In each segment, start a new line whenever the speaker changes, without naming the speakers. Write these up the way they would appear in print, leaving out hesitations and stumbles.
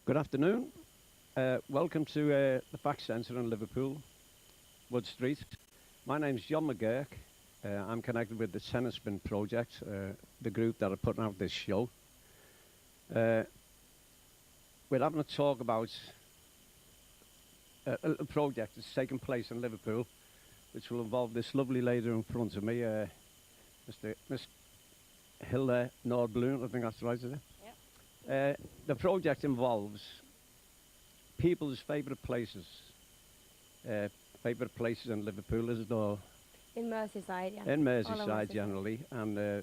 Good afternoon. Welcome to the Fact Centre in Liverpool, Wood Street. My name's John McGurk. I'm connected with the Tennis Spin Project, the group that are putting out this show. We're having a talk about a little project that's taking place in Liverpool, which will involve this lovely lady in front of me, Miss Hilda Nordblom, I think that's right, is it? The project involves people's favourite places. Favourite places in Liverpool, is it all?
In Merseyside, yeah.
In
All over
Merseyside generally, and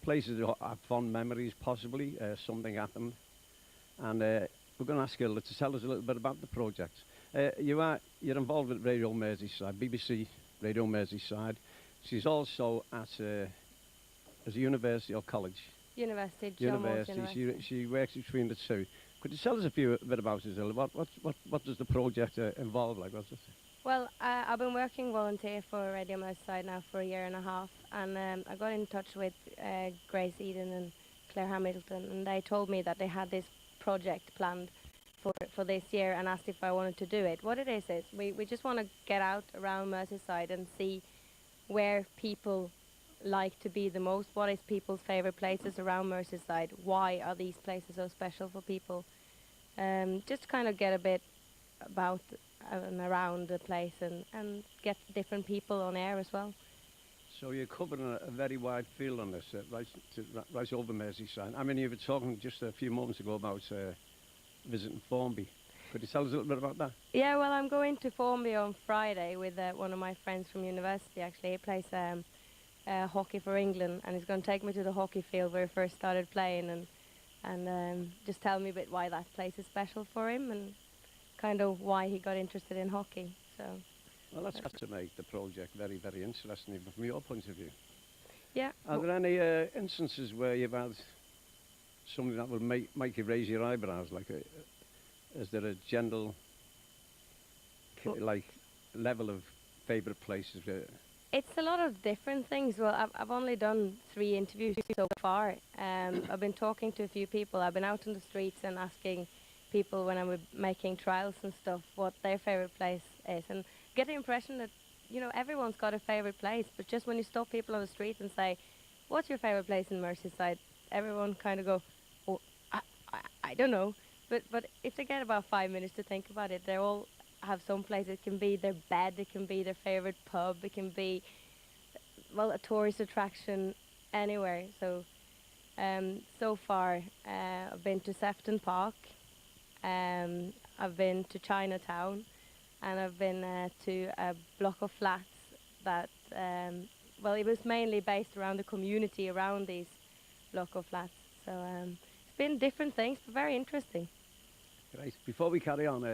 places that have fond memories, possibly, something happened. And we're going to ask Hilda to tell us a little bit about the project. You're involved with Radio Merseyside, BBC Radio Merseyside. She's also at as a university or college.
University, John Moores
University. She works between the two. Could you tell us a bit about it, Hilda? What does the project involve? Like, what's it?
Well, I've been working volunteer for Radio Merseyside now for a year and a half, and I got in touch with Grace Eden and Claire Hamilton, and they told me that they had this project planned for this year and asked if I wanted to do it. What it is we just want to get out around Merseyside and see where people like to be the most. What is people's favourite places around Merseyside? Why are these places so special for people? Just kind of get a bit about and around the place and get different people on air as well.
So you're covering a very wide field on this, right over Merseyside. I mean, you were talking just a few moments ago about visiting Formby. Could you tell us a little bit about that?
Yeah, well, I'm going to Formby on Friday with one of my friends from university, actually. He plays hockey for England, and he's going to take me to the hockey field where he first started playing and just tell me a bit why that place is special for him and kind of why he got interested in hockey. So,
well, that's got to make the project very, very interesting, even from your point of view.
Yeah.
Are there any instances where you've had something that will make you raise your eyebrows? Like, is there a general level of favourite places?
It's a lot of different things. Well, I've only done 3 interviews so far. I've been talking to a few people. I've been out on the streets and asking people when I'm making trials and stuff what their favourite place is, and get the impression that, you know, everyone's got a favourite place, but just when you stop people on the street and say, what's your favourite place in Merseyside, everyone kind of go, oh, I don't know. But if they get about 5 minutes to think about it, they all have some place. It can be their bed, it can be their favourite pub, it can be, well, a tourist attraction, anywhere. So so far I've been to Sefton Park, I've been to Chinatown, and I've been to a block of flats that, well, it was mainly based around the community around these block of flats. So it's been different things, but very interesting.
Great. Before we carry on,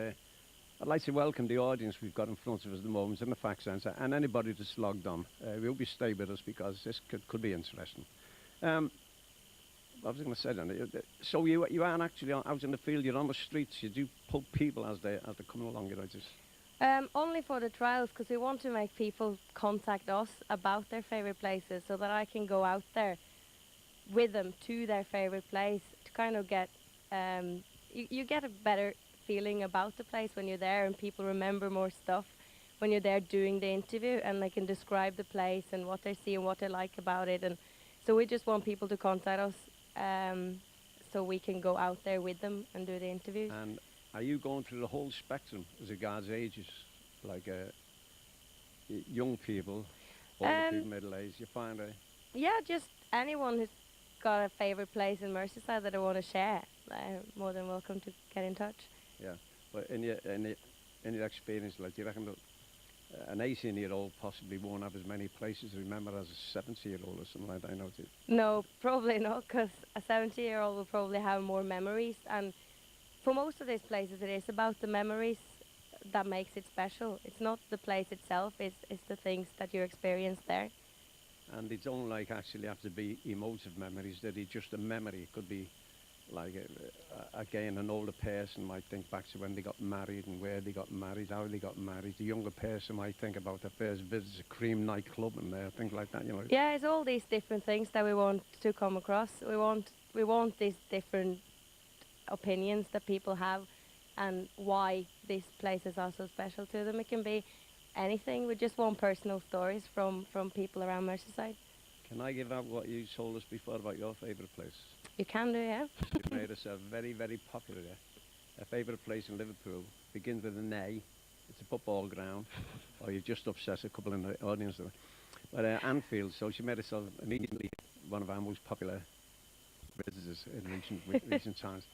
I'd like to welcome the audience we've got in front of us at the moment in the Fact Centre, and anybody that's logged on. We hope you stay with us because this could be interesting. I was going to say then, so you aren't actually out in the field, you're on the streets, you do put people as they're coming along, you know, just...
Only for the trials, because we want to make people contact us about their favourite places so that I can go out there with them to their favourite place to kind of get... you get a better feeling about the place when you're there, and people remember more stuff when you're there doing the interview, and they can describe the place and what they see and what they like about it. And so we just want people to contact us so we can go out there with them and do the interviews.
And are you going through the whole spectrum as regards ages, like young people, older people, middle-aged? You find
yeah, just anyone who's got a favourite place in Merseyside that I want to share, more than welcome to get in touch.
Yeah, but in your experience, like, do you reckon that an 18-year-old possibly won't have as many places to remember as a 70-year-old or something like that? I know.
No, probably not, because a 70-year-old will probably have more memories, and for most of these places it is about the memories that makes it special. It's not the place itself, it's the things that you experience there.
And they don't actually have to be emotive memories, they're just a memory. It could be like, again, an older person might think back to when they got married and where they got married, how they got married. The younger person might think about their first visit to Cream nightclub and things like that, you know.
Yeah, it's all these different things that we want to come across. We want these different opinions that people have and why these places are so special to them. It can be anything. We just want personal stories from people around Merseyside.
Can I give out what you told us before about your favourite place?
You can do, yeah.
You've made us a very, very popular. A favourite place in Liverpool begins with an A. It's a football ground. Or you've just upset a couple in the audience there. But Anfield, so she made herself immediately one of our most popular visitors in recent times.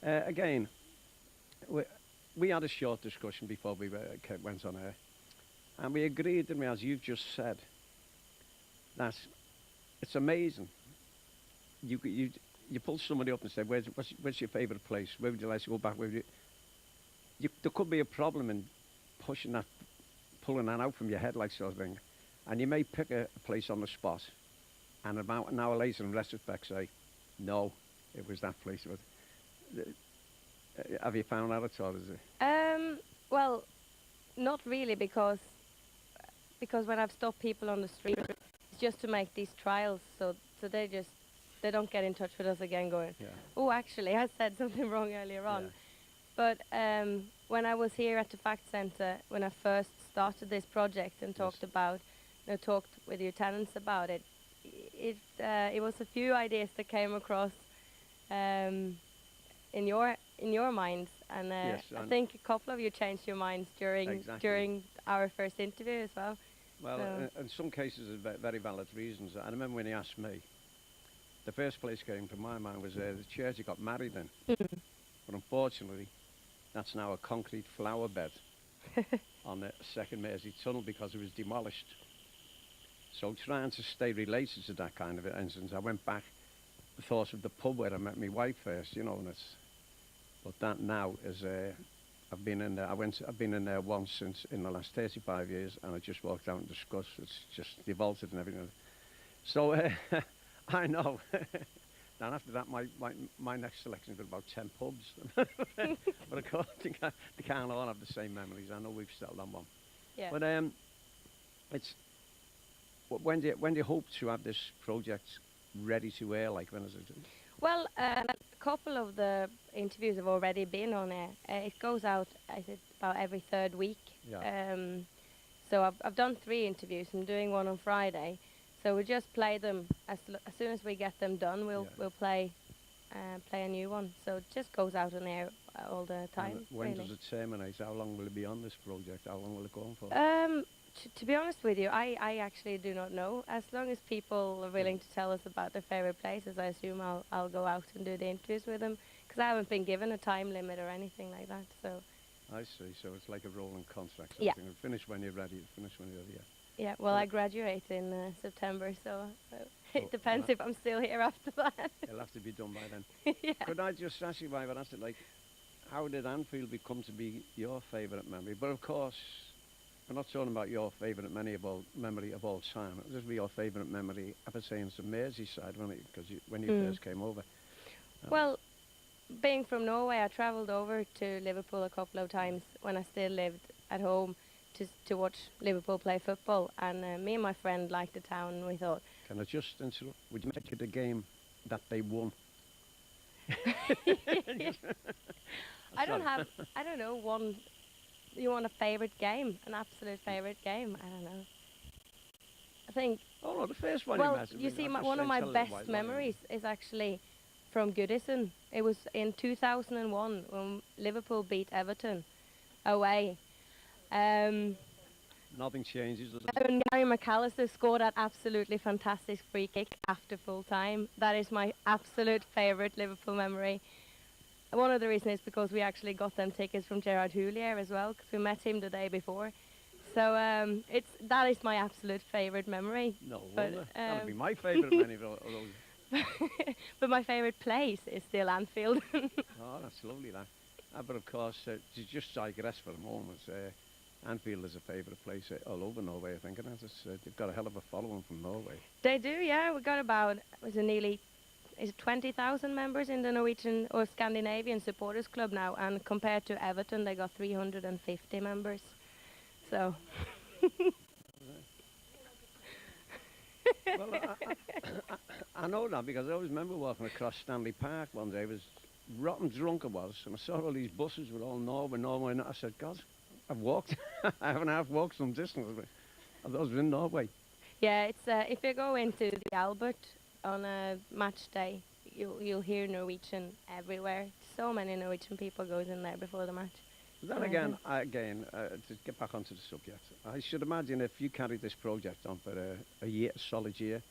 Again, we had a short discussion before we went on air, and we agreed, didn't we, as you've just said, that it's amazing. You pull somebody up and say, what's your favourite place? Where would you like to go back? There could be a problem in pulling that out from your head, like sort of thing. And you may pick a place on the spot, and about an hour later, in retrospect, say, no, it was that place. Have you found that at all? Is it?
Well, not really, because when I've stopped people on the street, it's just to make these trials, so they don't get in touch with us again going, oh, actually, I said something wrong earlier on. But when I was here at the Fact Centre, when I first started this project and talked with your tenants about it, it was a few ideas that came across in your minds, and I think a couple of you changed your minds during our first interview as well.
Well, in some cases, very valid reasons. I remember when he asked me, the first place came to my mind was the church he got married in. But unfortunately, that's now a concrete flower bed on the second Mersey tunnel because it was demolished. So trying to stay related to that kind of instance, I went back, thought of the pub where I met my wife first, you know, but that now is, I've been in there once since in the last 35 years, and I just walked out and discussed. It's just devaulted and everything. So I know. Now after that, my next selection has got about 10 pubs. But of course, they can't all have the same memories. I know we've settled on one.
Yeah.
But it's when do you hope to have this project ready to air? Like, when is it?
Well, a couple of the interviews have already been on air. It goes out, I think, about every third week.
Yeah.
So I've done 3 interviews. I'm doing one on Friday. So we just play them as soon as we get them done. We'll play a new one. So it just goes out on air all the time.
And when
really.
does it terminate? How long will it be on this project? How long will it go on for?
To be honest with you, I actually do not know. As long as people are willing to tell us about their favourite places, I assume I'll go out and do the interviews with them, because I haven't been given a time limit or anything like that. So.
I see. So it's like a rolling contract.
Yeah.
Finish when you're ready. Finish when you're ready. Yeah.
Yeah. Well, I graduate in September, so it depends if I'm still here after that.
It'll have to be done by then.
Yeah.
Could I just ask you, Viva, like, how did Anfield become to be your favourite memory? But of course, we're not talking about your favourite memory of all time. It would be your favourite memory ever since the Merseyside, wasn't it? Because when you first came over.
Well, being from Norway, I travelled over to Liverpool a couple of times when I still lived at home to watch Liverpool play football. And me and my friend liked the town, and we thought...
Can I just interrupt? Would you make it a game that they won?
I don't know, one... You want a favourite game? An absolute favourite game? I don't know. I think...
Oh, no, the first one
well, you see, one of my best memories is actually from Goodison. It was in 2001 when Liverpool beat Everton away.
Nothing changes, does it?
And Gary McAllister scored that absolutely fantastic free kick after full time. That is my absolute favourite Liverpool memory. One of the reasons is because we actually got them tickets from Gerard Houllier as well, because we met him the day before. So that is my absolute favourite memory.
No wonder. That would be my favourite memory of those.
But my favourite place is still Anfield.
Oh, that's lovely, that. But of course, to just digress for a moment, Anfield is a favourite place all over Norway, I think, and they've got a hell of a following from Norway.
They do, yeah. We got about, nearly 20,000 members in the Norwegian or Scandinavian supporters club now, and compared to Everton, they got 350 members. So.
Well, I know that because I always remember walking across Stanley Park one day. rotten drunk I was, and I saw all these buses with all Norway, Norway, and I said, God, I've walked, I haven't half walked some distance, but I thought I was in Norway.
Yeah, it's if you go into the Albert on a match day, you'll hear Norwegian everywhere. So many Norwegian people goes in there before the match.
But then to get back onto the subject, I should imagine if you carried this project on for a year, a solid year,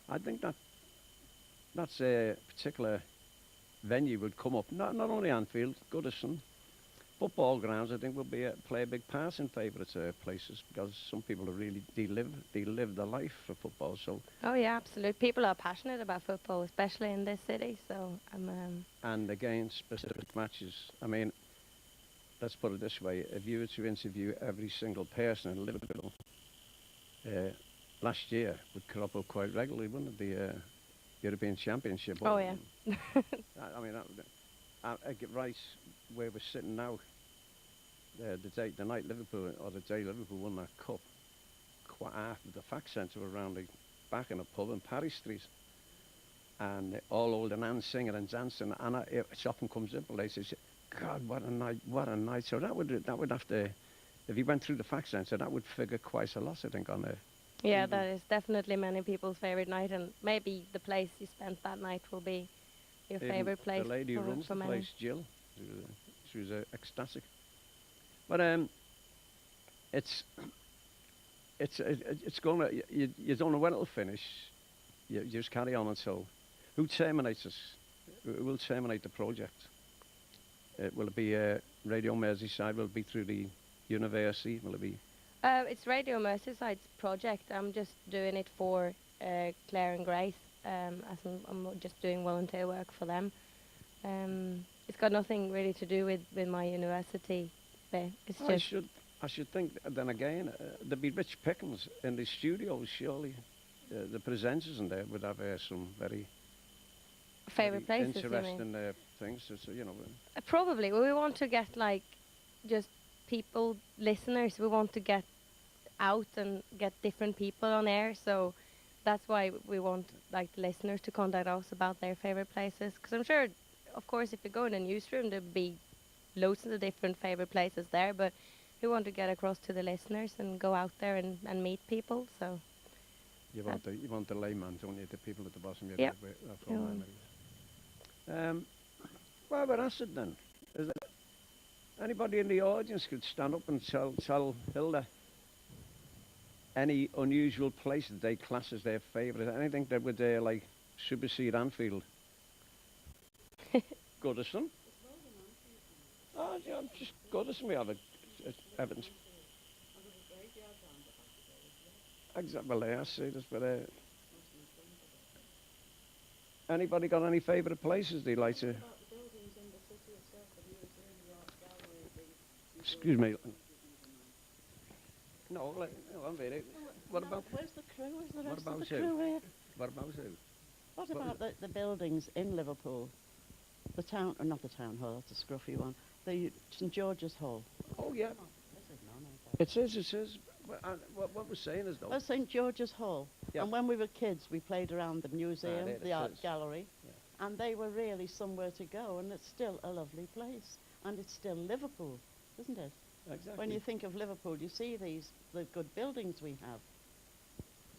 I think that's a particular venue would come up. Not only Anfield, Goodison, football grounds. I think will play a big part in favourite places because some people are really they live their life for football. So
Oh yeah, absolutely. People are passionate about football, especially in this city. So
and again specific matches. I mean, let's put it this way: if you were to interview every single person in Liverpool last year, would crop up quite regularly, wouldn't it? The European Championship.
oh yeah.
I mean, I get right where we're sitting now. The night Liverpool or the day Liverpool won that cup, quite after the fact centre around the back in a pub in Paris Street, and all old and singing and dancing, and it often comes up and they say, God, what a night, what a night. So that would have to, if you went through the fact centre, that would figure quite a lot, I think, on there.
Yeah, that is definitely many people's favourite night, and maybe the place you spent that night will be your favourite place.
The lady who runs the place, Jill, she was ecstatic. But it's gonna, you don't know when it'll finish. You just carry on until who terminates us? Who will terminate the project? Will it be Radio Merseyside? Will it be through the university? Will it be?
It's Radio Merseyside's project. I'm just doing it for Claire and Grace, as I'm just doing volunteer work for them. It's got nothing really to do with my university bit. It's just.
I should think. Then again, there'd be rich pickings in the studios. Surely, the presenters in there would have some very
Favorite places,
interesting things. So, you know.
Probably. Well, we want to get like just people, listeners. We want to get out and get different people on air. So that's why we want like the listeners to contact us about their favorite places. Because I'm sure, of course, if you go in a newsroom, there'd be loads of different favorite places there. But we want to get across to the listeners and go out there and meet people. So
you want the layman, don't you? The people at the bottom.
Yep.
Well, but that's it then. Is there anybody in the audience could stand up and tell Hilda any unusual place that they class as their favourite? Anything that would like supersede Anfield? Goodison. Oh, yeah, just Goodison. We have a Evans. Exactly, I see this, but anybody got any favourite places they'd like to? Excuse me. No, I'm very. What about?
Where's the crew? Where's the rest
What
of
about
the
you?
crew here?
What about you?
What about the buildings in Liverpool? The town, or not the town hall, that's a scruffy one. The St George's Hall.
Oh yeah. It is. What we're saying is though.
Oh, St George's Hall.
Yeah.
And when we were kids, we played around the museum,
there
the
it
art
is.
gallery,
Yeah.
and they were really somewhere to go. And it's still a lovely place, and it's still Liverpool, isn't it?
Exactly.
When you think of Liverpool, you see the good buildings we have.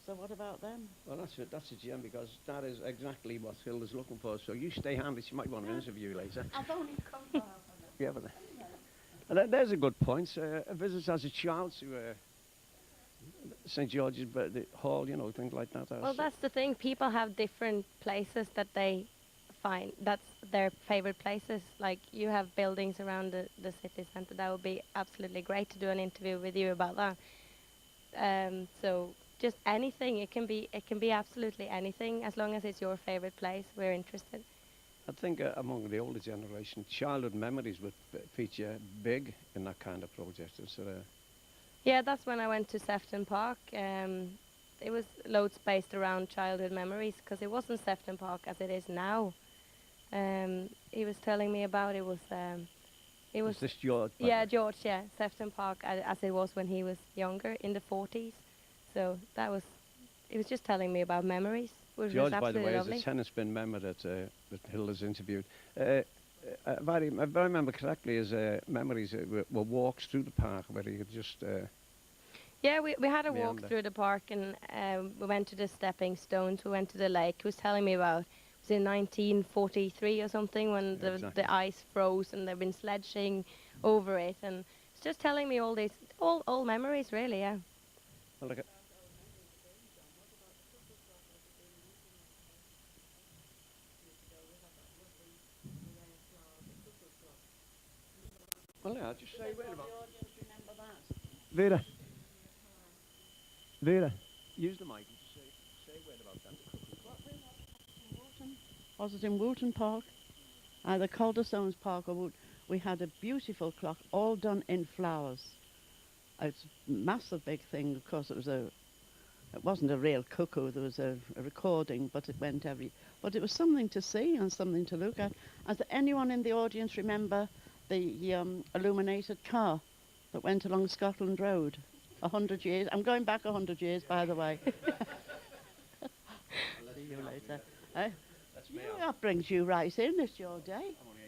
So what about them?
Well, that's a gem because that is exactly what Hilda's looking for. So you stay handy. She might want to interview you later.
I've only come for half an
Yeah, but there's a good point. A visit as a child to St George's Hall, you know, things like that.
well, that's the thing. People have different places that they find. That's their favorite places. Like you have buildings around the city centre. That would be absolutely great to do an interview with you about that. So just anything. It can be absolutely anything as long as it's your favorite place. We're interested.
I think among the older generation, childhood memories would feature big in that kind of project.
Yeah, that's when I went to Sefton Park. It was loads based around childhood memories because it wasn't Sefton Park as it is now. He was telling me about it was. It was.
Is this George?
Yeah, George. Yeah, Sefton Park as it was when he was younger in the 40s. So that was. He was just telling me about memories, which
George,
was
by the
absolutely
way,
lovely.
is a tennis spin member that Hilda's interviewed. if I remember correctly, his memories were walks through the park where he could just
Yeah, we had a walk
meander.
through the park and we went to the stepping stones. We went to the lake. He was telling me about it was in 1943 or something when
Yeah, exactly.
the ice froze and they've been sledging over it. And it's just telling me all these all memories, really. Yeah.
Well, like, well, yeah, just say wait about.
Remember that?
Vera, Vera, use the mic and just say wait about that.
Was it in Woolton Park? Either Calderstones Park or we had a beautiful clock, all done in flowers. It's a massive big thing. Of course, it wasn't a real cuckoo. There was a recording, but it went every. But it was something to see and something to look at. Does anyone in the audience remember the illuminated car that went along Scotland Road? 100 years. I'm going back 100 years, by the way. See you later.
That's me.
That brings you right in. It's your day.
I'm only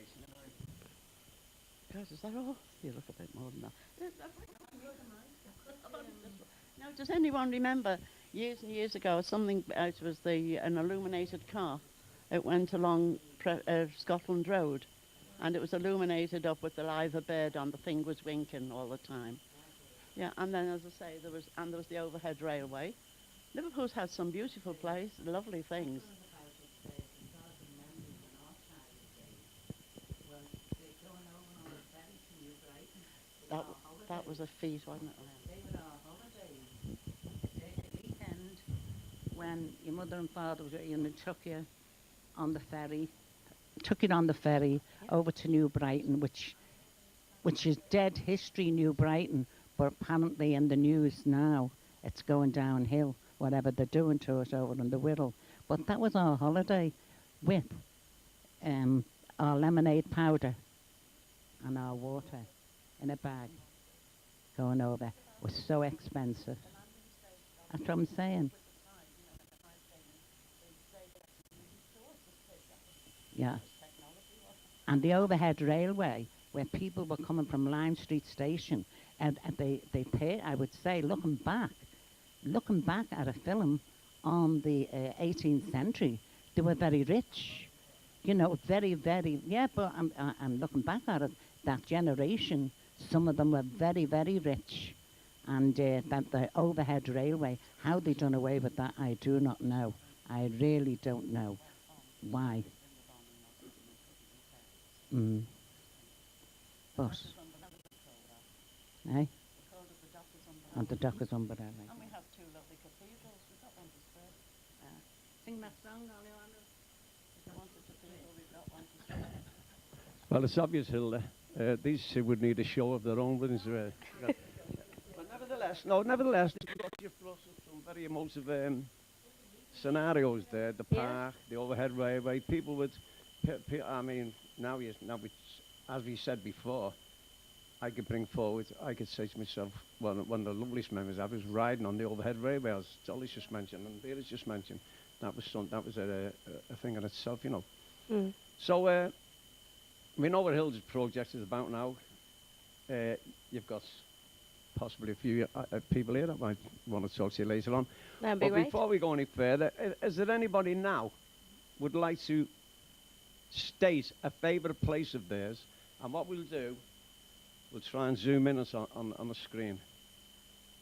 89.
God, is that all? You look a bit more than that. Now, does anyone remember years and years ago something? It was an illuminated car. It went along Scotland Road, and it was illuminated up with the live bird on. The thing was winking all the time. Yeah, and then as I say, there was the overhead railway. Liverpool's had some beautiful places, lovely things. That that was a feat, wasn't it?
They were on holiday. The weekend when your mother and father were took you on the ferry, over to New Brighton, which is dead history, New Brighton, but apparently in the news now it's going downhill, whatever they're doing to it over in the Wirral. But that was our holiday with our lemonade powder and our water in a bag going over. It was so expensive. That's what I'm saying. Yeah. And the overhead railway, where people were coming from Lime Street Station, and they pay, I would say, looking back at a film on the 18th century, they were very rich. Very, very, yeah, but I'm looking back at it, that generation, some of them were very, very rich. And that the overhead railway, how they done away with that, I do not know. I really don't know why. But, eh? And the Dockers Umbrella.
And we have two lovely cathedrals. We've got one to spare.
Sing that song, Oleander.
If you want a cathedral, we've got one to spare.
Well, it's obvious, Hilda. These two would need a show of their own, wouldn't they? But nevertheless, you've brought up some very emotive scenarios there. The
Yeah.
park, the overhead railway. People would, I mean, now it's, as we said before, I could say to myself, one of the loveliest memories I have was riding on the overhead railway, as Jolly's just mentioned, and Vera's just mentioned. That was a thing in itself, So, we know what Hill's project is about now. You've got possibly a few people here that might want to talk to you later on.
That'd be
But
great.
before we go any further, is there anybody now would like to state a favourite place of theirs? And what we'll do, we'll try and zoom in on the screen.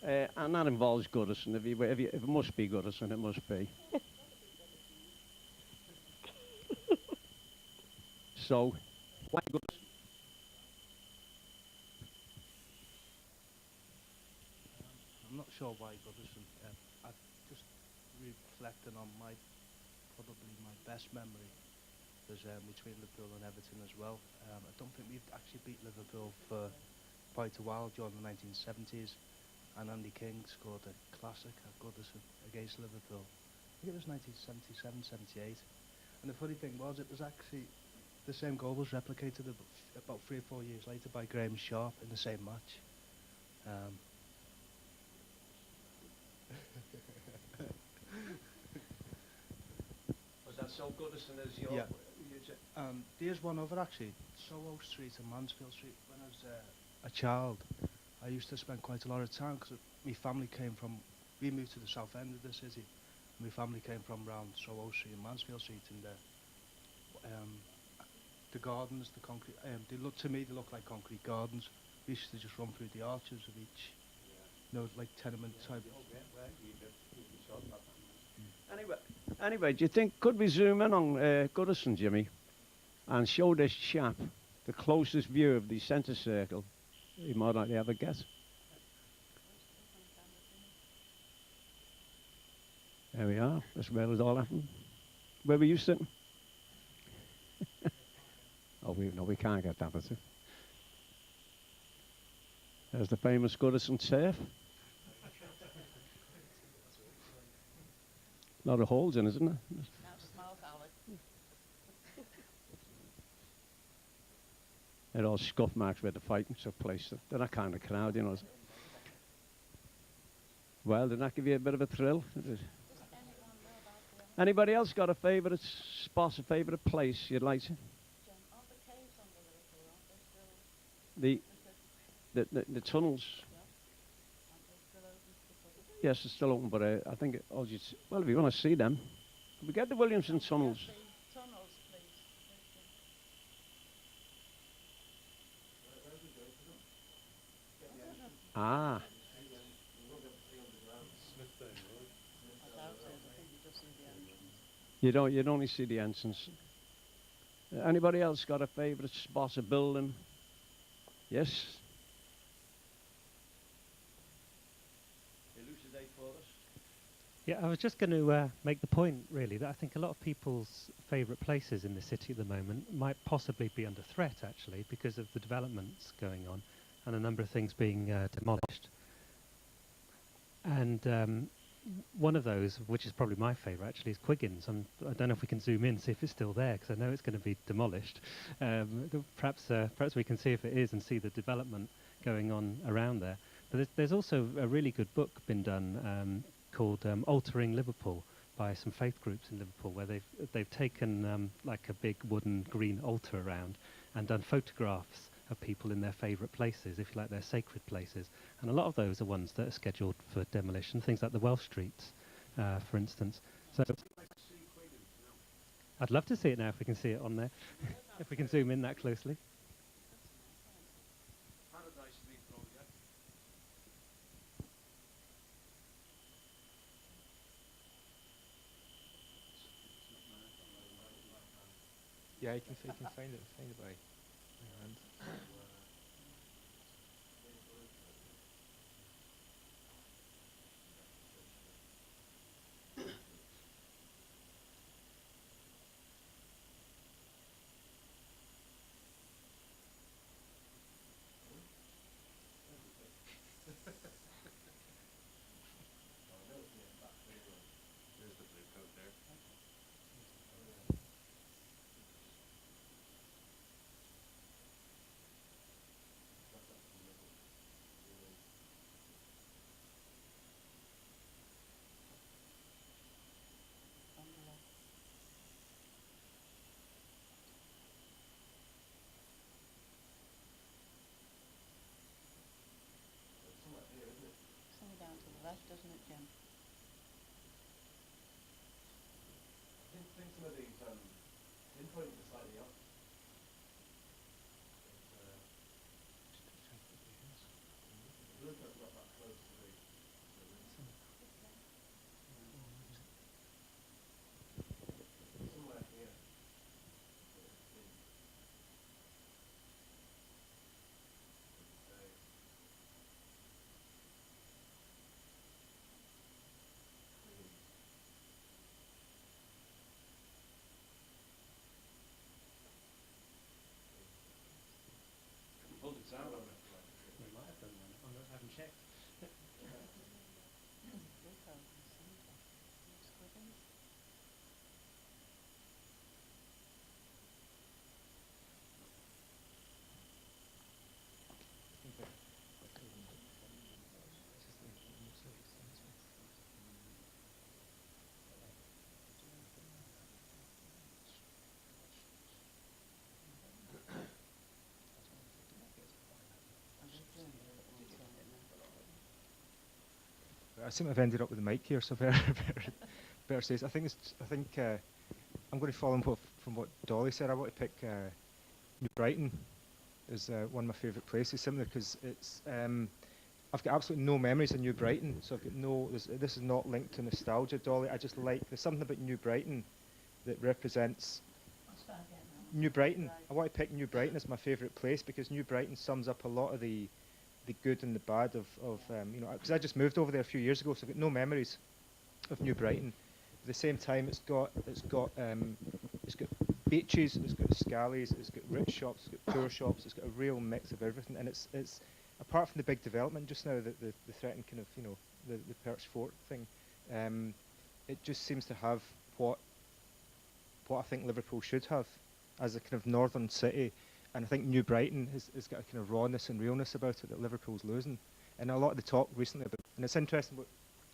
And that involves Goodison. If it must be Goodison, it must be. So, why Goodison?
I'm not sure why Goodison. I've just reflecting on probably my best memory was between Liverpool and Everton as well. I don't think we've actually beat Liverpool for quite a while during the 1970s, and Andy King scored a classic at Goodison against Liverpool. I think it was 1977-78, and the funny thing was it was actually the same goal was replicated about 3 or 4 years later by Graham Sharp in the same match.
Was that so Goodison as your?
Yeah. There's one other actually, Soho Street and Mansfield Street. When I was a child, I used to spend quite a lot of time because my family came from, we moved to the south end of the city. My family came from round Soho Street and Mansfield Street, and the gardens, the concrete, they look to me, they look like concrete gardens. We used to just run through the arches of each, you know, like tenement type.
Anyway, do you think, could we zoom in on Goodison, Jimmy, and show this chap the closest view of the centre circle he might likely ever get? There we are, that's where it all happened. Where were you sitting? Oh, no, we can't get that, is it? There's the famous Goodison turf. A lot of holes in it, isn't there? They're all scuff marks where the fighting took place. They're that kind of crowd, you know. Well, did that give you a bit of a thrill? Anybody else got a favourite spot, a favourite place you'd like to? The tunnels. Yes, it's still open, but I think well, if you want to see them, we get the Williamson tunnels. Ah. You'd only see the entrance. Anybody else got a favourite spot, a building? Yes? Elucidate for us.
Yeah, I was just going to make the point, really, that I think a lot of people's favourite places in the city at the moment might possibly be under threat, actually, because of the developments going on and a number of things being demolished. And one of those, which is probably my favourite, actually, is Quiggins. I don't know if we can zoom in, see if it's still there, because I know it's going to be demolished. Perhaps we can see if it is and see the development going on around there. But there's also a really good book been done called Altering Liverpool by some faith groups in Liverpool, where they've taken like a big wooden green altar around and done photographs of people in their favourite places, if you like, their sacred places. And a lot of those are ones that are scheduled for demolition, things like the Welsh streets, for instance. So I'd love to see it now if we can see it on there, if we can zoom in that closely.
Yeah, you can find it by hand.
Down to the left, doesn't it, Jim?
I think some of these pinpoints are slightly off. Look at that close to the somewhere here. Pulled it out on it.
We might have done that. I haven't checked.
I seem to have ended up with the mic here, so better say. I think I'm going to follow from what Dolly said. I want to pick New Brighton as one of my favourite places, simply because it's. I've got absolutely no memories of New Brighton, so I've got no. This is not linked to nostalgia, Dolly. I just like there's something about New Brighton that represents New Brighton. I want to pick New Brighton as my favourite place because New Brighton sums up a lot of the good and the bad of you know, because I just moved over there a few years ago, so I've got no memories of New Brighton. At the same time, it's got beaches, it's got scallies, it's got rich shops, it's got poor shops, it's got a real mix of everything, and it's apart from the big development just now, the threatened kind of, you know, the Perch Fort thing, it just seems to have what I think Liverpool should have as a kind of northern city, and I think New Brighton has got a kind of rawness and realness about it that Liverpool's losing. And a lot of the talk recently about, and it's interesting what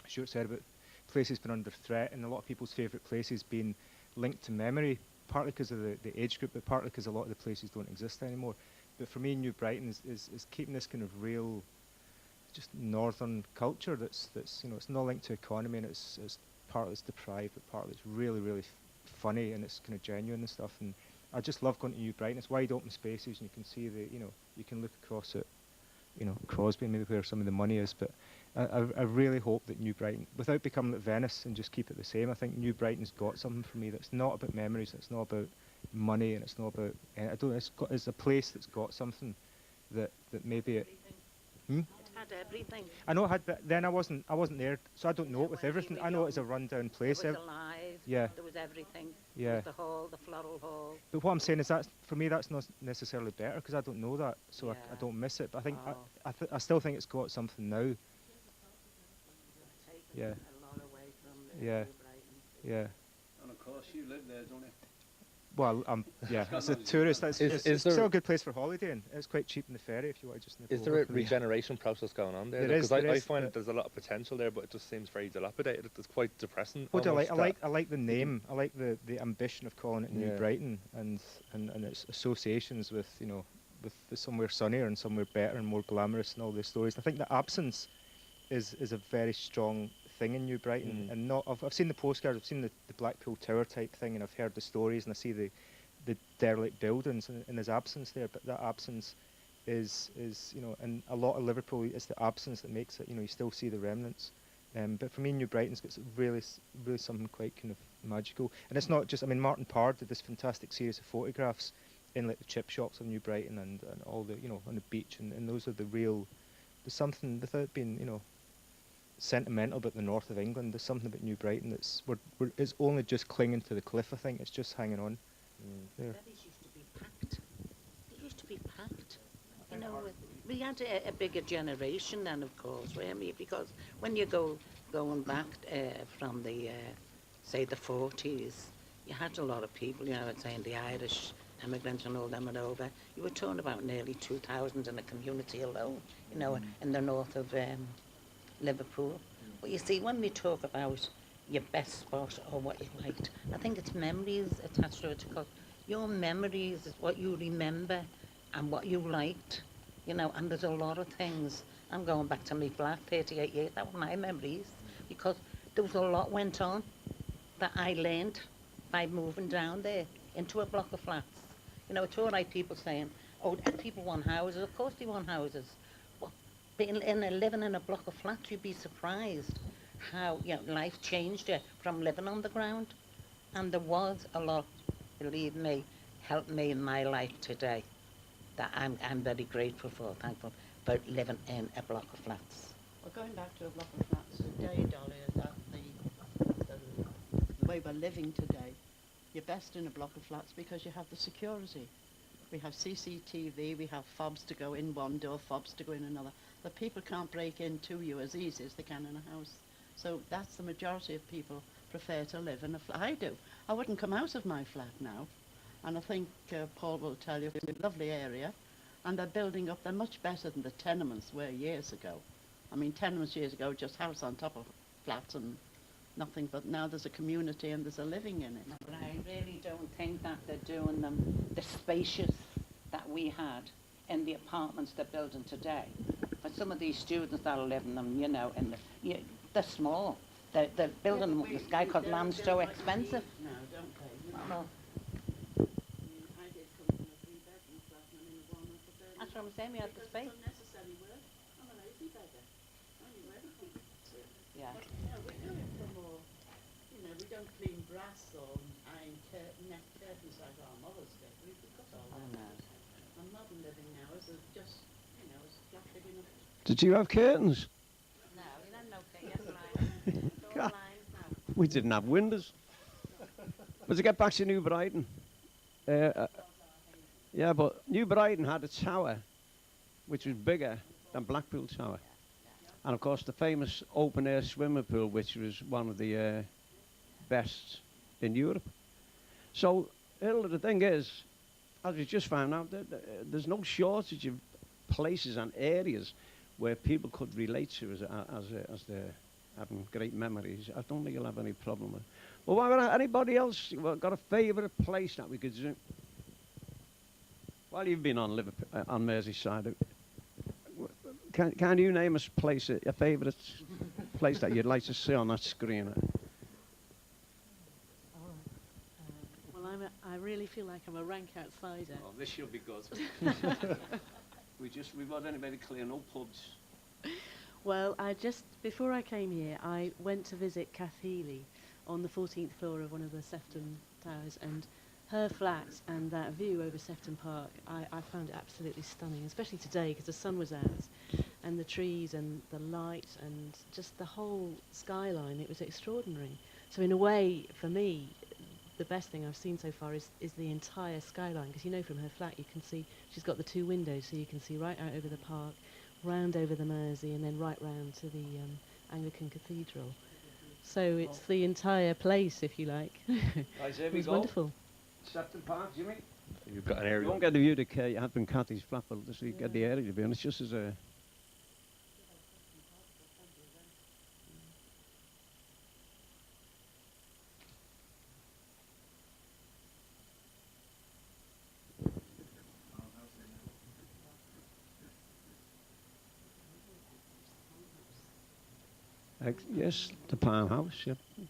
Stuart said about places being under threat, and a lot of people's favourite places being linked to memory, partly because of the age group, but partly because a lot of the places don't exist anymore. But for me, New Brighton is keeping this kind of real, just northern culture that's you know, it's not linked to economy, and it's partly it's deprived, but partly it's really, really funny, and it's kind of genuine and stuff. And I just love going to New Brighton. It's wide open spaces, and you can see you know, you can look across at, you know, Crosby, maybe where some of the money is. But I really hope that New Brighton, without becoming like Venice and just keep it the same, I think New Brighton's got something for me that's not about memories, it's not about money, and it's not about, it's a place that's got something that maybe it.
It had everything.
I know it had, but then I wasn't there, so I don't know it with
when
everything.
we were
I know it as a
young,
rundown place.
It was alive.
Yeah.
There was everything.
Yeah.
There was the hall, the floral hall.
But what I'm saying is that for me that's not necessarily better because I don't know that, so I
Yeah.
don't miss it. But I think
Oh.
I still think it's got something now.
Taken
Yeah.
a lot away from
Yeah.
New Brighton.
Yeah.
And of course, you live there, don't you?
Well, yeah, as a tourist, it's
Is
still
there-
a good place for holidaying. It's quite cheap in the ferry if you want to just nip
Is
over
there a
for the-
regeneration process going on there?
There
Because
is,
I,
there
I
is,
find
but-
there's a lot of potential there, but it just seems very dilapidated. It's quite depressing.
What do I like?
almost
I like the name. I like the ambition of calling it New
Yeah.
Brighton and its associations with, you know, with somewhere sunnier and somewhere better and more glamorous and all these stories. I think the absence is a very strong thing in New Brighton.
Mm.
And not I've seen the postcards, I've seen the Blackpool Tower type thing, and I've heard the stories, and I see the derelict buildings, and there's absence there. But that absence is you know, and a lot of Liverpool, it's the absence that makes it. You know, you still see the remnants. But for me, New Brighton's got really something quite kind of magical. And it's not just, I mean, Martin Parr did this fantastic series of photographs in like the chip shops of New Brighton and all the, you know, on the beach, and those are the real, there's something, without being, you know, sentimental about the north of England, there's something about New Brighton that's, it's only just clinging to the cliff, I think, it's just hanging on. There.
Ferries used to be packed. They used to be packed. You know, we had a bigger generation then, of course, weren't we? Because when you going back from the, say, the 40s, you had a lot of people, you know, saying the Irish immigrants and all them and over. You were talking about nearly 2,000 in the community alone, you know, in the north of Liverpool. But you see, when we talk about your best spot or what you liked, I think it's memories attached to it, because your memories is what you remember and what you liked, you know, and there's a lot of things. I'm going back to my flat, 38 years, that were my memories, because there was a lot went on that I learned by moving down there into a block of flats. You know, it's all right people saying, oh, people want houses. Of course they want houses. Well, living in a block of flats, you'd be surprised how, you know, life changed you from living on the ground. And there was a lot, believe me, helped me in my life today that I'm very grateful for, thankful for living in a block of flats.
Well, going back to a block of flats today, Dolly, is that the way we're living today, you're best in a block of flats because you have the security. We have CCTV, we have fobs to go in one door, fobs to go in another. The people can't break into you as easy as they can in a house. So that's the majority of people prefer to live in a flat. I do. I wouldn't come out of my flat now. And I think Paul will tell you, it's a lovely area. And they're building up, they're much better than the tenements were years ago. I mean, tenements years ago, just house on top of flats and nothing, but now there's a community and there's a living in it.
But I really don't think that they're doing them the spacious that we had in the apartments they're building today. For some of these students that are living them, you know, in the, They're small. They're building them up in the sky because land's so expensive.
No, don't they?
Well,
I did come from a three-bedroom flat and I'm in a one-off for
that's what I'm saying, we had the
because
space.
it's unnecessary work. I'm a lazy beggar. Only work I can do.
Yeah.
But, you know, we do it for more, you know, we don't clean brass or iron net curtains like our mothers did. We've got all
I
that.
know.
And modern living now is just, you know, is flat big enough.
Did you have curtains?
No, we don't know. Yes, mine.
God.
Lines now.
We didn't have windows. But to get back to New Brighton, yeah, but New Brighton had a tower which was bigger than Blackpool Tower. And of course the famous open air swimming pool, which was one of the best in Europe. So Hilda, the thing is, as we just found out, that there's no shortage of places and areas where people could relate to as they're having great memories. I don't think you'll have any problem with it. Well, what about anybody else got a favourite place that we could zoom? Well, you've been on Liverpool, on Merseyside. Can you name us a place, a favourite place that you'd like to see on that screen?
Well, I really feel like I'm a rank outsider.
Oh, this should be good. We've got anybody clear, no pubs.
Well, before I came here, I went to visit Kath Healy on the 14th floor of one of the Sefton Towers, and her flat and that view over Sefton Park, I found it absolutely stunning, especially today because the sun was out, and the trees and the light and just the whole skyline. It was extraordinary. So in a way, for me, the best thing I've seen so far is the entire skyline, because you know from her flat you can see, she's got the two windows, so you can see right out over the park, round over the Mersey, and then right round to the Anglican Cathedral. So it's the entire place, if you like.
Right, there
It
we
was
go.
wonderful.
Sefton Park, Jimmy.
You've got an
You
area.
won't get the view to you have been Cathy's flat, but just you get the area to be honest, just as a... Yes, the Palm House, yep.
I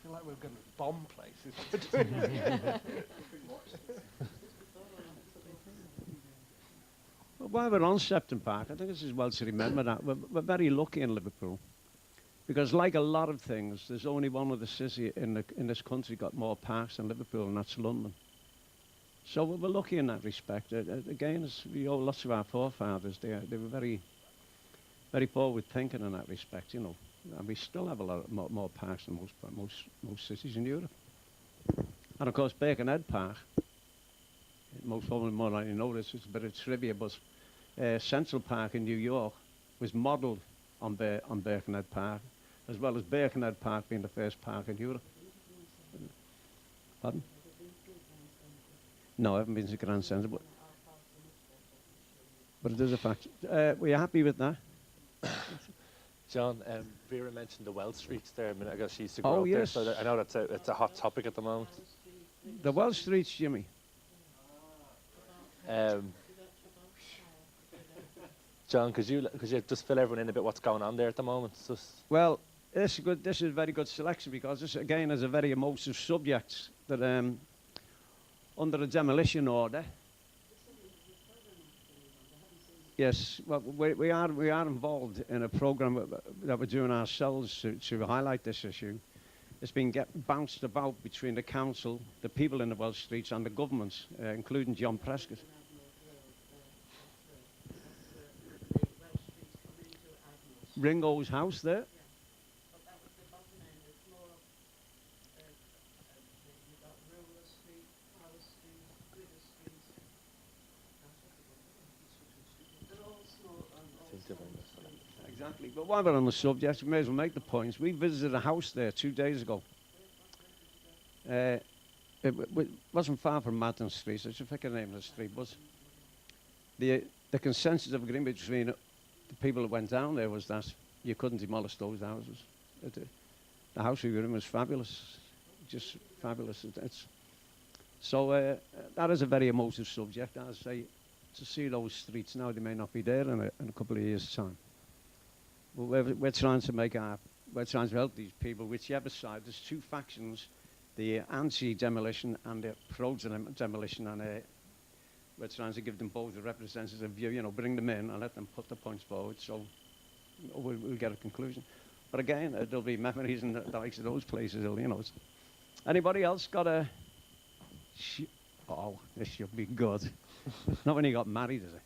feel like we're going to bomb places.
Well, while we're on Sefton Park, I think this is well to remember that. We're very lucky in Liverpool. Because like a lot of things, there's only one other city in this country got more parks than Liverpool, and that's London. So we're lucky in that respect. Again, as we owe lots of our forefathers, they were very, very forward thinking in that respect, you know. And we still have a lot more parks than most cities in Europe. And of course, Birkenhead Park, most probably more likely know this, it's a bit of trivia, but Central Park in New York was modelled on Birkenhead Park, as well as Birkenhead Park being the first park in Europe. Pardon? No, I haven't been to Grand Centre, but it is a fact. Were you happy with that?
John, Vera mentioned the Wells Streets there a minute ago. She used to grow
Oh,
up there,
yes.
so I know it's a hot topic at the moment.
The Wells Streets, Jimmy.
John, could you just fill everyone in a bit what's going on there at the moment? It's just
Well, this is a very good selection because this again is a very emotive subject that under a demolition order. Yes, well, we are involved in a program that we're doing ourselves to highlight this issue. It's been bounced about between the council, the people in the Welsh Streets, and the governments, including John Prescott. Ringo's house there. Exactly. But while we're on the subject, we may as well make the points. We visited a house there 2 days ago. It wasn't far from Madden Street. I should forget the name of the street. But the consensus of agreement between the people that went down there was that you couldn't demolish those houses. The house we were in was fabulous, just fabulous. So that is a very emotive subject. As I say, to see those streets now. They may not be there in a couple of years' time. But we're trying to we're trying to help these people, whichever side. There's two factions, the anti-demolition and the pro-demolition, and we're trying to give them both a representative view, you know, bring them in and let them put the points forward, so we'll get a conclusion. But again, there'll be memories in the likes of those places, you know. Anybody else got a... Oh, this should be good. Not when he got married, is it?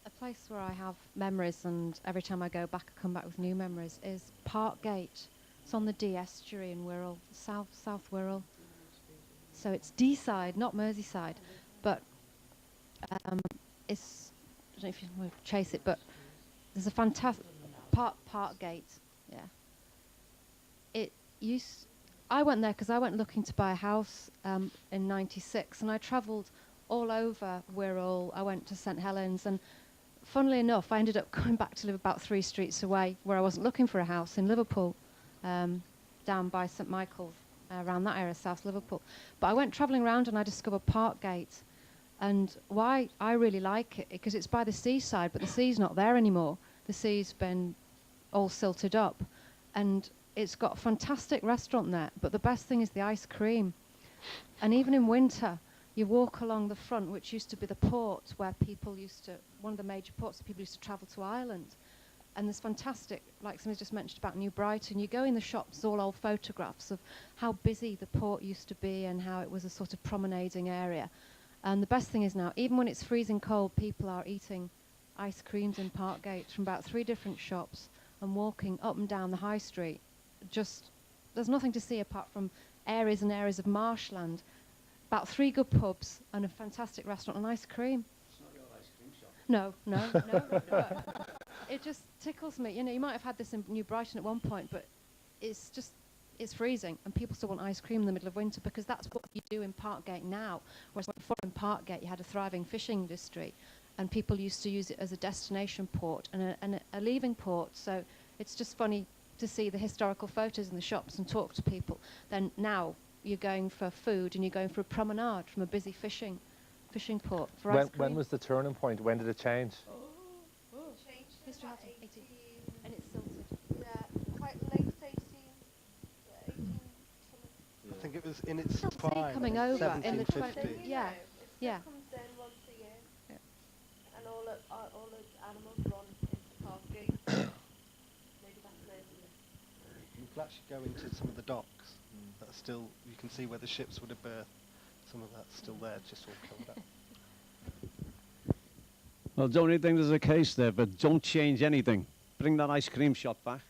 A place where I have memories, and every time I go back, I come back with new memories, is Parkgate. It's on the Dee estuary in Wirral, South Wirral. So it's Dee side, not Merseyside, but it's, I don't know if you want to chase it, but there's a fantastic Parkgate. Yeah. I went there because I went looking to buy a house in '96, and I travelled all over Wirral. I went to St Helens, and funnily enough, I ended up going back to live about 3 streets away, where I wasn't looking for a house, in Liverpool, down by St Michael's, around that area, South Liverpool. But I went travelling around and I discovered Parkgate. And why I really like it, because it's by the seaside, but the sea's not there anymore. The sea's been all silted up. And it's got a fantastic restaurant there, but the best thing is the ice cream. And even in winter, you walk along the front, which used to be the port where people used to, one of the major ports people used to travel to Ireland. And there's fantastic, like somebody just mentioned about New Brighton, you go in the shops, all old photographs of how busy the port used to be and how it was a sort of promenading area. And the best thing is now, even when it's freezing cold, people are eating ice creams in Parkgate from about 3 different shops and walking up and down the high street. Just, there's nothing to see apart from areas and areas of marshland. About 3 good pubs and a fantastic restaurant and ice cream.
It's not your ice cream shop.
No. But it just tickles me. You know, you might have had this in New Brighton at one point, but it's just, it's freezing, and people still want ice cream in the middle of winter because that's what you do in Parkgate now. Whereas before in Parkgate, you had a thriving fishing industry, and people used to use it as a destination port and a leaving port. So it's just funny to see the historical photos in the shops and talk to people. Then now you're going for food and you're going for a promenade from a busy fishing port for ice cream.
When was the turning point? When did it change?
History has 18, and it's silted.
Yeah, quite late 18. Yeah, 18
I think it was in its
Sea
prime.
coming over in the
1750.
yeah.
It comes in once a year.
Yeah.
And all the animals run into Parkgate. Maybe that's later.
You can actually go into some of the docks that are still, you can see where the ships would have berthed. Some of that's still there, just all covered up.
Well, don't you think there's a case there, but don't change anything. Bring that ice cream shop back.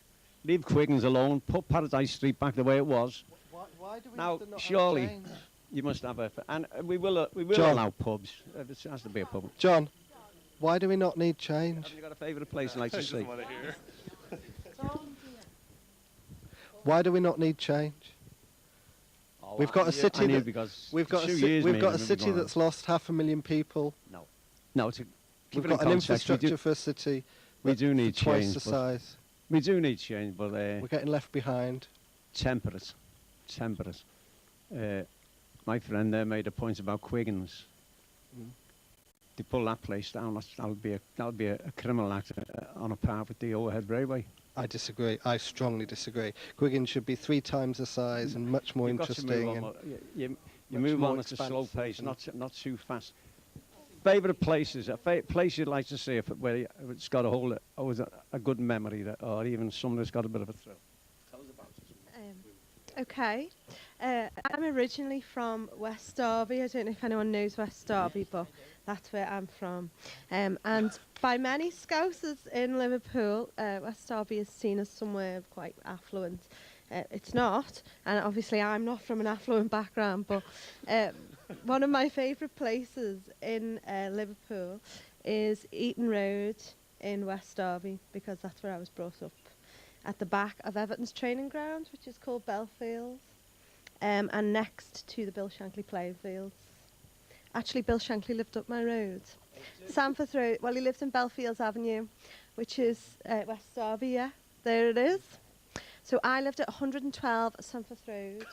Leave Quiggins alone. Put Paradise Street back the way it was.
Why do we
Now,
have to not
surely,
have change?
you must have a... And we will
John.
allow pubs. There has to be a pub.
John, why do we not need change?
Have you got a favourite place you like to see?
Why do we not need change?
Oh,
We've got a city
I knew
that
because
we've got
2
a
years
we've
maybe
got a
we've
city
gone.
that's lost 500,000 people.
No, to
We've
keep it in
got an
context,
infrastructure for a city.
we
that's
do need
twice
change,
the
but-
size.
We do need change, but
We're getting left behind.
temperate. My friend there made a point about Quiggins. They pull that place down. That'll be a criminal act on a par with the overhead railway.
I disagree. I strongly disagree. Quiggin should be 3 times the size and much more
You've got to
interesting.
move
And
on. You
much
move
more
on at a slow
expansive
pace,
and-
not too fast. Favourite places, a place you'd like to see where it's got always a good memory, or even something that's got a bit of a thrill. Tell us about it.
Okay. I'm originally from West Derby. I don't know if anyone knows West Derby, but that's where I'm from. And by many Scousers in Liverpool, West Derby is seen as somewhere quite affluent. It's not, and obviously I'm not from an affluent background, but one of my favourite places in Liverpool is Eaton Road in West Derby, because that's where I was brought up, at the back of Everton's training ground, which is called Belfields, and next to the Bill Shankly playing fields. Actually, Bill Shankly lived up my road. Sanforth Road, well, he lived in Belfields Avenue, which is West Derby, yeah, there it is. So I lived at 112 Sunforth Road,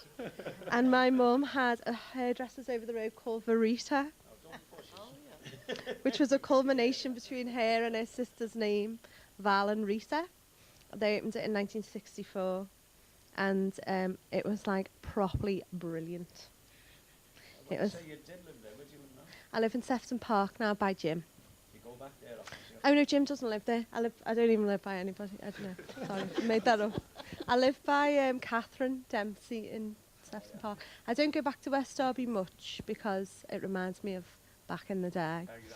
and my mum had a hairdressers over the road called Verita, which was a culmination between her and her sister's name, Val and Rita. They opened it in 1964, and it was like properly brilliant. It was.
So you did live there, where do you live now?
I live in Sefton Park now by Jim.
You go back there often?
Oh no, Jim doesn't live there. I don't even live by anybody. I don't know. Sorry, I made that up. I live by Catherine Dempsey in Sefton Park. I don't go back to West Derby much because it reminds me of back in the day.
Exactly, yeah.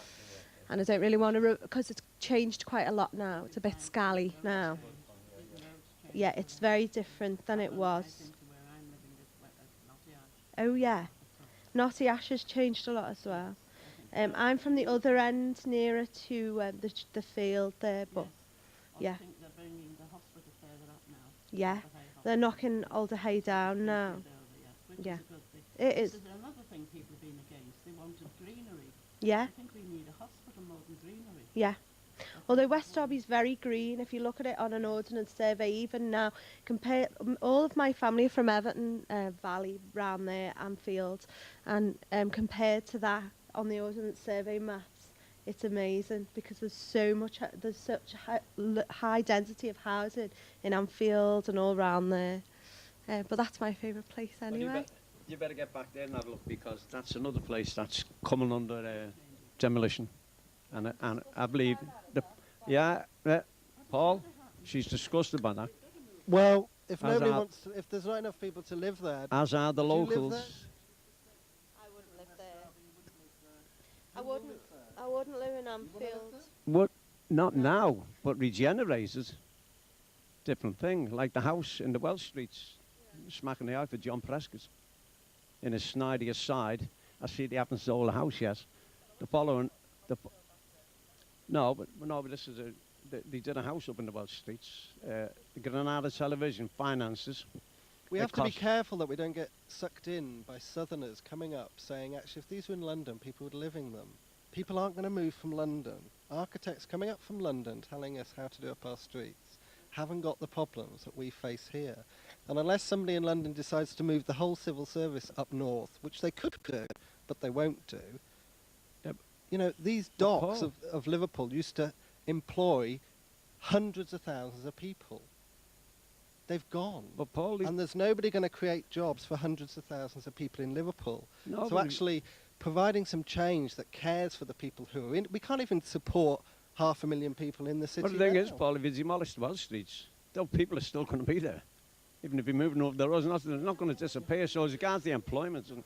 And I don't really want to, because it's changed quite a lot now. It's a bit scally now. Yeah, it's very different than it was. Oh yeah. Knotty Ash has changed a lot as well. I'm from the other end, nearer to the field there, but yeah.
I think they're bringing the hospital further up now.
Yeah, they're knocking Alder Hay down now. Yeah, it is.
There's another thing people have been against. They wanted greenery.
Yeah.
I think we need a hospital more than greenery.
Yeah. Although West Derby's very green, if you look at it on an ordnance survey, even now, compare all of my family are from Everton Valley, round there, Anfield, and compared to that on the ordnance survey maps, it's amazing because there's so much, there's such a high density of housing in Anfield and all round there. But that's my favourite place anyway.
You better get back there and have a look, because that's another place that's coming under demolition. And I believe, Paul, she's disgusted by that.
Well, if
As
nobody
are-
wants to, if there's not enough people to live there,
As are the
do you live
locals.
there?
I wouldn't live there. I wouldn't live in Anfield.
What? Not now, but regenerated. Different thing, like the house in the Welsh Streets, smacking the eye for John Prescott. In his Snyder side, I see they haven't sold the house yet. The following, no, but this is they did a house up in the Welsh Streets. The Granada Television finances.
We
It
have to be
costs-
careful that we don't get sucked in by southerners coming up saying, actually, if these were in London, people would live in them. People aren't going to move from London. Architects coming up from London telling us how to do up our streets haven't got the problems that we face here. And unless somebody in London decides to move the whole civil service up north, which they could do, but they won't do, you know, these docks
Paul.
of Liverpool used to employ hundreds of thousands of people. They've gone.
But Paul,
And there's nobody going to create jobs for hundreds of thousands of people in Liverpool.
No,
So
but-
actually providing some change that cares for the people who are in, we can't even support 500,000 people in the city
but the thing is,
now.
Paul, if you demolish the Welsh Streets, those people are still going to be there. Even if you're moving over the roads, they're not going to disappear. So as regards the employment, and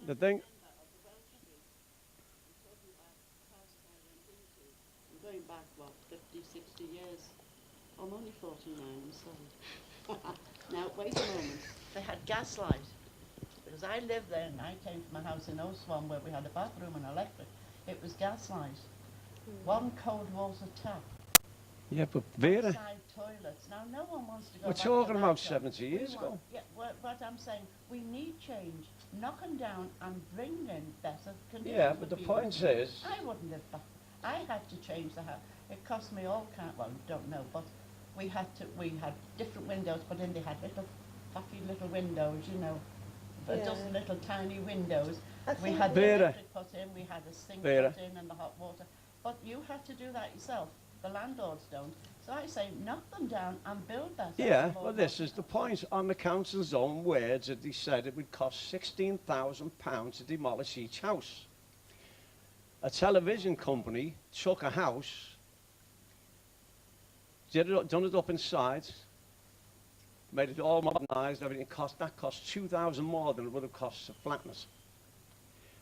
the thing,
Going back, what, 50, 60 years? I'm only 49, I'm sorry. Now, wait a moment. They had gaslight. Because I lived there and I came from a house in Oswan where we had a bathroom and electric. It was gaslight. One cold water tap.
yeah, but Vera,
Outside toilets. Now, no one wants to go
we're
back to
talking
that
about
job.
70 years ago.
Yeah, what I'm saying, we need change. Knock them down and bring in better conditions.
Yeah,
for
but the
people.
point is,
I wouldn't have. I had to change the house. It cost me all kind. Well, don't know, but we had different windows put in. They had little, fussy little windows, you know, a
Yeah.
dozen little tiny windows.
I
We
think
had the
Vera.
electric put in. We had a sink
Vera.
put in and the hot water. But you had to do that yourself. The landlords don't. So I say, knock them down and build better.
yeah,
and more
well, this
modern.
is the point. On the council's own words, that they said it would cost £16,000 to demolish each house. A television company took a house, done it up inside, made it all modernised, everything that cost 2,000 more than it would have cost to flatten it.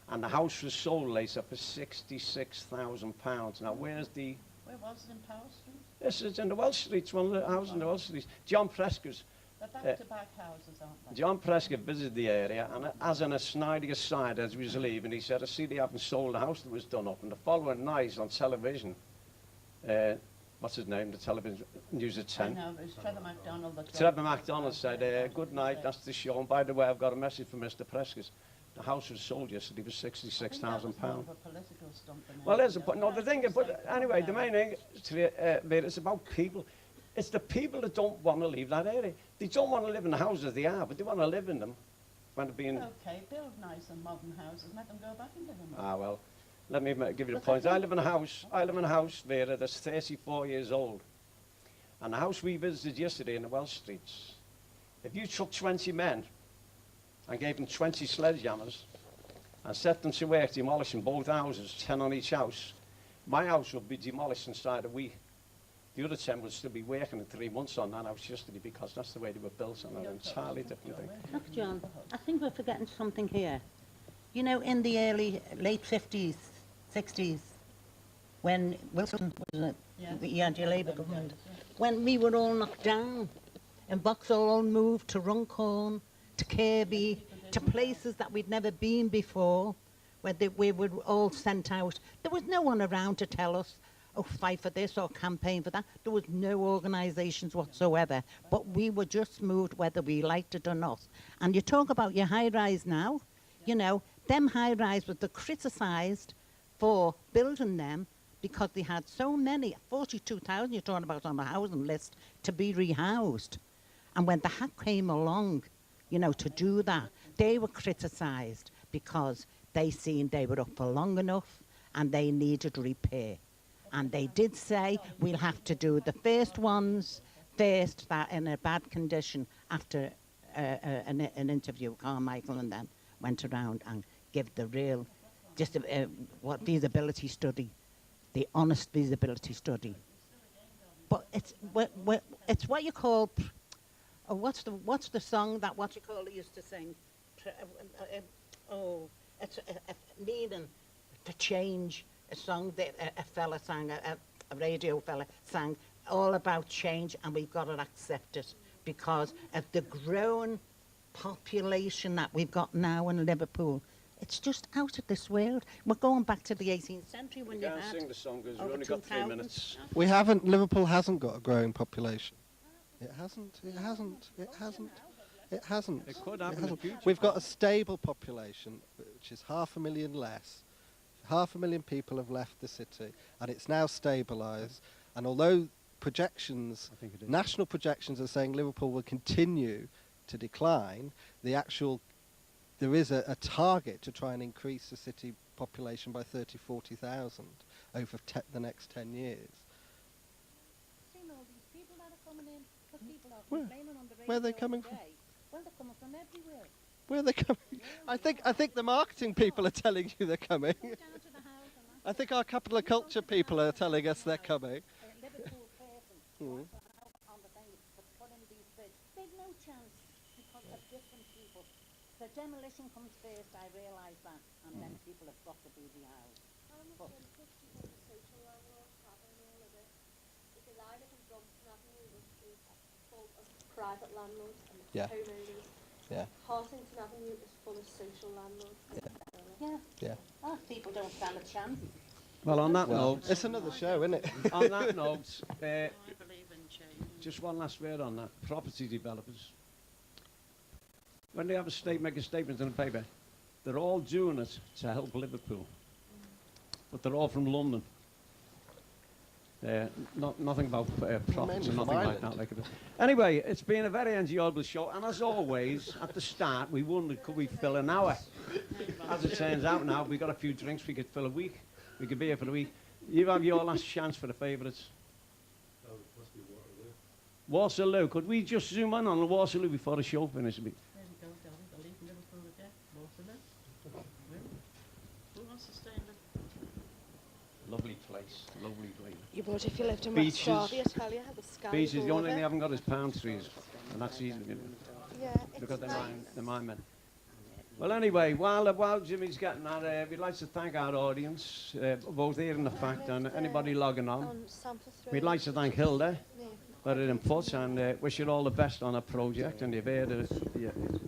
And the house was sold later for £66,000. Now, where's the...
Where was it in Power Street?
This is in the Welsh Streets, one of the houses in the Welsh Streets. John Prescott.
They're back-to-back houses, aren't they?
John Prescott visited the area, and as in a Snyder side as we was leaving, he said, I see they haven't sold the house that was done up. And the following night on television, what's his name, the television news at
I
10,
know, it was Trevor MacDonald. that
Trevor
drove
MacDonald
the
said,
house.
good night, that's the show. And by the way, I've got a message from Mr. Prescott. The house was sold yesterday for £66,000. Well, there's a point. No, the thing is, but anyway, the main thing, it's about people. It's the people that don't want to leave that area. They don't want to live in the houses they are, but they want to live in them when they're being...
Okay, build nice and modern houses, let them go back and live in them.
Ah, well, let me give you the point. I live in a house, Vera, that's 34 years old. And the house we visited yesterday in the Welsh Streets, if you took 20 men and gave them 20 sledgehammers and set them to work demolishing both houses, 10 on each house, my house would be demolished inside a week. The other 10 would still be working in 3 months on that house yesterday because that's the way they were built and an entirely different thing.
Look, John, I think we're forgetting something here. You know, in the late 50s, 60s, when Wilson was it?
Yeah.
He had your Labour government, when we were all knocked down and Vauxhall all moved to Runcorn, to Kirby, to places that we'd never been before, where we were all sent out. There was no one around to tell us, oh, fight for this or campaign for that. There was no organisations whatsoever. But we were just moved whether we liked it or not. And you talk about your high-rise now, you know, them high-rise was criticised for building them because they had so many, 42,000 you're talking about on the housing list, to be rehoused. And when the hack came along, you know, to do that, they were criticised because they seen they were up for long enough and they needed repair. And they did say, we'll have to do the first ones first that in a bad condition after an interview. Carmichael and them went around and give the real, just what feasibility study, the honest feasibility study. But it's what you call, what's the song that what you call they used to sing? It's needing to change. A song that a fella sang, a radio fella sang, all about change, and we've got to accept it because of the growing population that we've got now in Liverpool. It's just out of this world. We're going back to the 18th century when you
can't
had
sing the song because we've
over
only got 3
2,000.
minutes.
Liverpool hasn't got a growing population. It hasn't. It hasn't. It hasn't. It hasn't.
It could happen in the future.
We've got a stable population, which is 500,000 less. 500,000 people have left the city, and it's now stabilised. And although projections, national projections, are saying Liverpool will continue to decline, there is a target to try and increase the city population by 40,000 over the next 10 years.
Seen all these people that are coming in, because people are
Where?
complaining on the radio
Where are they coming
every
from?
day. Well, they're coming from everywhere.
Where are they coming? I think the marketing people are telling you they're coming.
Go down to the house and
I think our capital of culture people are telling us they're coming.
Liverpool person on the thing to put in these bids. They've no chance because of different people. The demolition comes first, I realise that, and then people have got to be rehoused. But
Because I live in Brompton Avenue, which is full of private landlords and
Yeah.
homeowners.
Yeah.
Hartington Avenue is full of social landlords.
yeah,
Yeah.
people don't stand a chance.
Well, on that note,
It's another show, isn't it?
on that note,
I believe in change.
just one last word on that. Property developers, when they have make a statement in the paper, they're all doing it to help Liverpool, but they're all from London. Nothing about profits or
from
nothing like
Ireland.
that. Like it is. Anyway, it's been a very enjoyable show, and as always, at the start, we wondered could we fill an hour. As it turns out now, we got a few drinks, we could fill a week. We could be here for a week. You have your last chance for the favourites.
Oh, it must be Waterloo.
Waterloo. Could we just zoom in on Waterloo before the show finishes?
There we go, darling. I'll leave Liverpool again. Waterloo. Who wants to stay in Liverpool?
Lovely place. Lovely place.
You would if you lived in
Beaches.
West Derby, I tell you, the sky
Beaches.
is
The
all
only
of
thing they
it.
haven't got is palm trees, and that's easy. You know.
Yeah,
Look
it's
at
nice.
the mine men. Well, anyway, while Jimmy's getting that, we'd like to thank our audience, both here in the fact and anybody logging on. We'd like to thank Hilda for her input and wish her all the best on her project. And you've heard,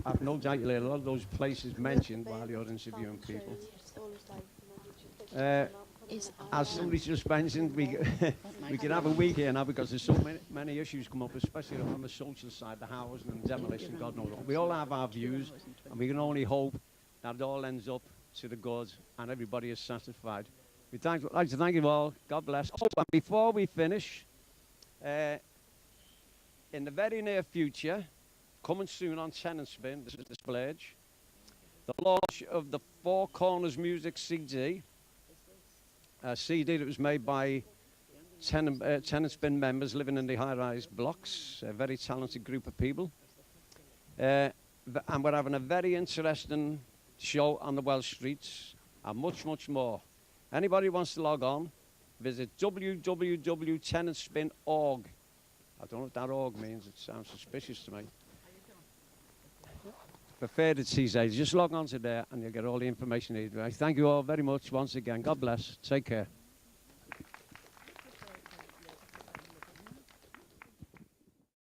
I've no doubt you'll hear a lot of those places mentioned while you're interviewing people. As somebody just mentioned, we can have a week here now because there's so many issues come up, especially on the social side, the housing and demolition, God knows what. We all have our views, and we can only hope that it all ends up to the good and everybody is satisfied. We'd like to thank you all. God bless. Oh, and before we finish, in the very near future, coming soon on Ten and Spin, this is the splurge, the launch of the Four Corners Music CD, a CD that was made by Ten and Spin members living in the high-rise blocks, a very talented group of people. And we're having a very interesting show on the Welsh streets and much, much more. Anybody who wants to log on, visit www.tenandspin.org. I don't know what that org means. It sounds suspicious to me. Prefer the T-Side. Just log on to there and you'll get all the information you need. Thank you all very much once again. God bless. Take care.